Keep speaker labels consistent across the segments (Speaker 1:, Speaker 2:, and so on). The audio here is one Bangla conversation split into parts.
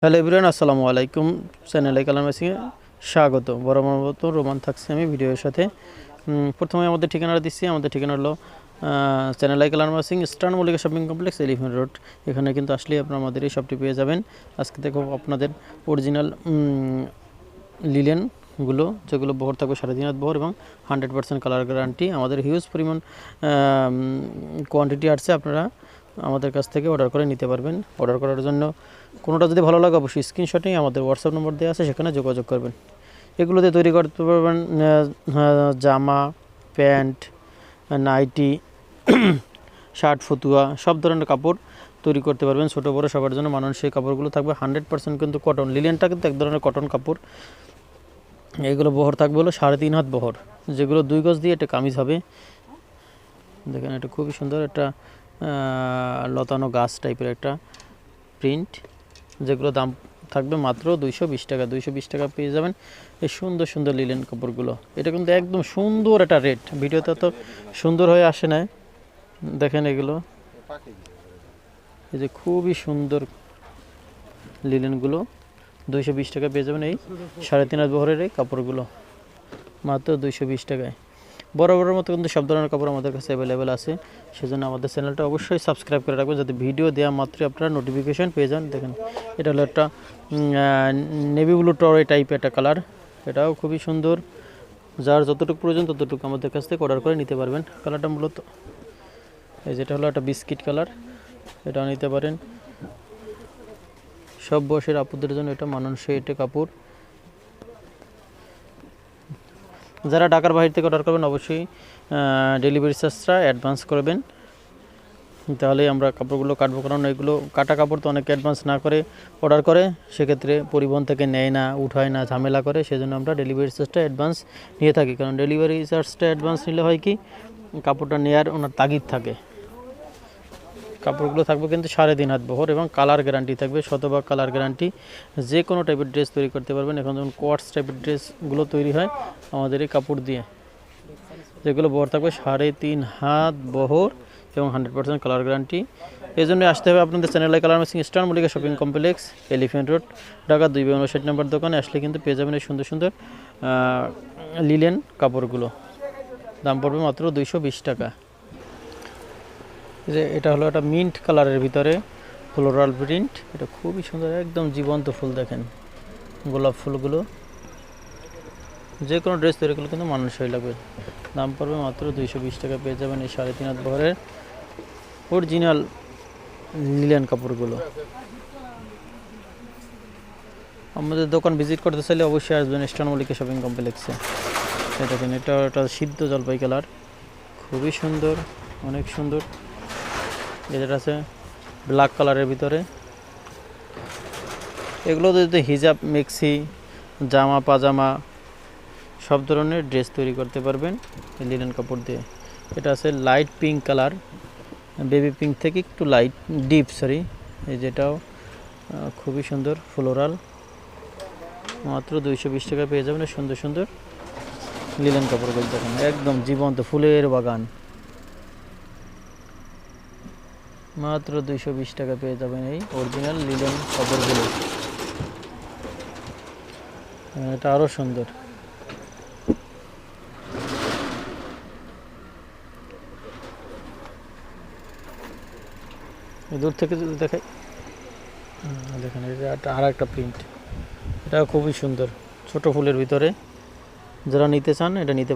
Speaker 1: হ্যালো এভরিওয়ান, আসসালামু আলাইকুম। চ্যানেলে কালার মেসিংয়ে স্বাগত। বরাবর মতো রোমান থাকছি আমি ভিডিওর সাথে। প্রথমে আমাদের ঠিকানাটা দিচ্ছি। আমাদের ঠিকানা হলো channel colour messing, eastern Mallika shopping complex, elephant road. এখানে কিন্তু আসলেই আপনারা আমাদের এই শপটি পেয়ে যাবেন। আজকে দেখো আপনাদের অরিজিনাল লিলেনগুলো, যেগুলো বহর থাকবে 3.5 হাত বহর এবং 100% কালার গ্যারান্টি। আমাদের হিউজ পরিমাণ কোয়ান্টিটি আসছে, আপনারা আমাদের কাছ থেকে অর্ডার করে নিতে পারবেন। অর্ডার করার জন্য কোনোটা যদি ভালো লাগে অবশ্যই স্ক্রিনশটে আমাদের হোয়াটসঅ্যাপ নম্বর দেওয়া আছে, সেখানে যোগাযোগ করবেন। এগুলো দিয়ে তৈরি করতে পারবেন জামা, প্যান্ট, নাইটি, শার্ট, ফতুয়া, সব ধরনের কাপড় তৈরি করতে পারবেন। ছোটো বড়ো সবার জন্য মানানসই কাপড়গুলো থাকবে। 100% কিন্তু কটন। লিলেনটা কিন্তু এক ধরনের কটন কাপড়। এগুলো বহর থাকবে হলো 3.5 হাত বহর, যেগুলো 2 গজ দিয়ে একটা কামিজ হবে। দেখেন, এটা খুবই সুন্দর একটা লতানো গাছ টাইপের একটা প্রিন্ট, যেগুলো দাম থাকবে মাত্র 220 টাকা। 220 টাকা পেয়ে যাবেন এই সুন্দর সুন্দর লিলেন কাপড়গুলো। এটা কিন্তু একদম সুন্দর একটা রেট, ভিডিওতে তো সুন্দর হয়ে আসে না। দেখেন এগুলো, এই যে খুবই সুন্দর লিলেনগুলো 220 টাকা পেয়ে যাবেন এই 3.5 হাত বহরের এই কাপড়গুলো মাত্র 220 টাকায়। বরাবরের মতো কিন্তু সব ধরনের কাপড় আমাদের কাছে অ্যাভেলেবেল আছে। সেজন্য আমাদের চ্যানেলটা অবশ্যই সাবস্ক্রাইব করে রাখবেন, যাতে ভিডিও দেওয়া মাত্রই আপনারা নোটিফিকেশন পেয়ে যান। দেখেন, এটা হলো একটা নেভি ব্লু টরে টাইপের একটা কালার। এটাও খুবই সুন্দর। যার যতটুকু প্রয়োজন ততটুকু আমাদের কাছ থেকে অর্ডার করে নিতে পারবেন। কালারটা মূলত এই যেটা হলো একটা বিস্কিট কালার, এটাও নিতে পারেন। সব বয়সের আপুদের জন্য এটা মানানসই একটা কাপড়। যারা ঢাকার বাইরে থেকে অর্ডার করবেন অবশ্যই ডেলিভারি চার্জটা অ্যাডভান্স করবেন, তাহলেই আমরা কাপড়গুলো কাটবো। কারণ এগুলো কাটা কাপড় তো অনেকে অ্যাডভান্স না করে অর্ডার করে, সেক্ষেত্রে পরিবহন থেকে নেয় না, উঠায় না, ঝামেলা করে। সেজন্য আমরা ডেলিভারি চার্জটা অ্যাডভান্স নিয়ে থাকি। কারণ ডেলিভারি চার্জটা অ্যাডভান্স নিলে হয় কি, কাপড়টা নেওয়ার ওনার তাগিদ থাকে। কাপড়গুলো থাকবে কিন্তু 3.5 হাত বহর এবং কালার গ্যারান্টি থাকবে, শতভাগ কালার গ্যারান্টি। যে কোনো টাইপের ড্রেস তৈরি করতে পারবেন। এখন যেমন কোয়ার্টস টাইপের ড্রেসগুলো তৈরি হয় আমাদের এই কাপড় দিয়ে, যেগুলো বহর থাকবে 3.5 হাত বহর এবং 100% কালার গ্যারান্টি। এই জন্য আসতে হবে আপনাদের চ্যানেলে colour messing, eastern Mallika shopping complex, elephant road, Dhaka 259 নম্বর দোকানে আসলে কিন্তু পেয়ে যাবেন এই সুন্দর সুন্দর লিলেন কাপড়গুলো। দাম পড়বে মাত্র 220 টাকা। যে এটা হলো একটা মিন্ট কালারের ভিতরে ফ্লোরাল প্রিন্ট। এটা খুবই সুন্দর, একদম জীবন্ত ফুল। দেখেন গোলাপ ফুলগুলো। যে কোনো ড্রেস তৈরি করলে কিন্তু মানানসই লাগবে। দাম পড়বে মাত্র 220 টাকা। পেয়ে যাবেন এই 3.5 হাত বহরের অরিজিনাল লিলেন কাপড়গুলো। আমাদের দোকান ভিজিট করতে চাইলে অবশ্যই আসবেন ইস্টার্ন মল্লিকা শপিং কমপ্লেক্সে। দেখেন, এটা একটা সিদ্ধ জলপাই কালার, খুবই সুন্দর, অনেক সুন্দর। যেটা আছে ব্ল্যাক কালারের ভিতরে। এগুলো যদি হিজাব, মেক্সি, জামা, পাজামা সব ধরনের ড্রেস তৈরি করতে পারবেন লিনেন কাপড় দিয়ে। এটা আছে light pink colour, baby pink থেকে একটু লাইট ডিপ, এই যেটাও খুবই সুন্দর ফ্লোরাল। মাত্র 220 টাকা পেয়ে যাবেন সুন্দর সুন্দর লিনেন কাপড়গুলো। দেখেন একদম জীবন্ত ফুলের বাগান। মাত্র 220 টাকা পেয়ে যাবেন এই অরিজিনাল লিনেন কাপড়গুলো। এটা আরও সুন্দর। দূর থেকে যদি দেখাই, দেখেন এটা আর একটা প্রিন্ট। এটা খুবই সুন্দর, ছোট ফুলের ভিতরে। যারা নিতে চান এটা নিতে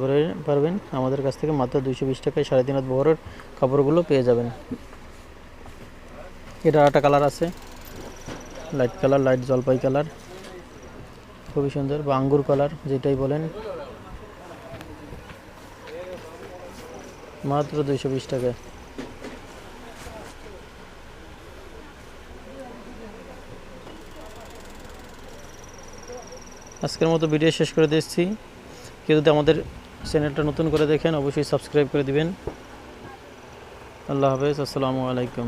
Speaker 1: পারবেন আমাদের কাছ থেকে। মাত্র 220 টাকায় 3.5 হাত বহরের কাপড়গুলো পেয়ে যাবেন। এটা একটা কালার আছে, লাইট কালার, লাইট জলপাই কালার, খুবই সুন্দর, বা আঙ্গুর কালার যেটাই বলেন। মাত্র 220 টাকায়। আজকের মতো ভিডিও শেষ করে দিচ্ছি। কেউ যদি আমাদের চ্যানেলটা নতুন করে দেখেন অবশ্যই সাবস্ক্রাইব করে দিবেন। আল্লাহ হাফেজ, আসসালামু আলাইকুম।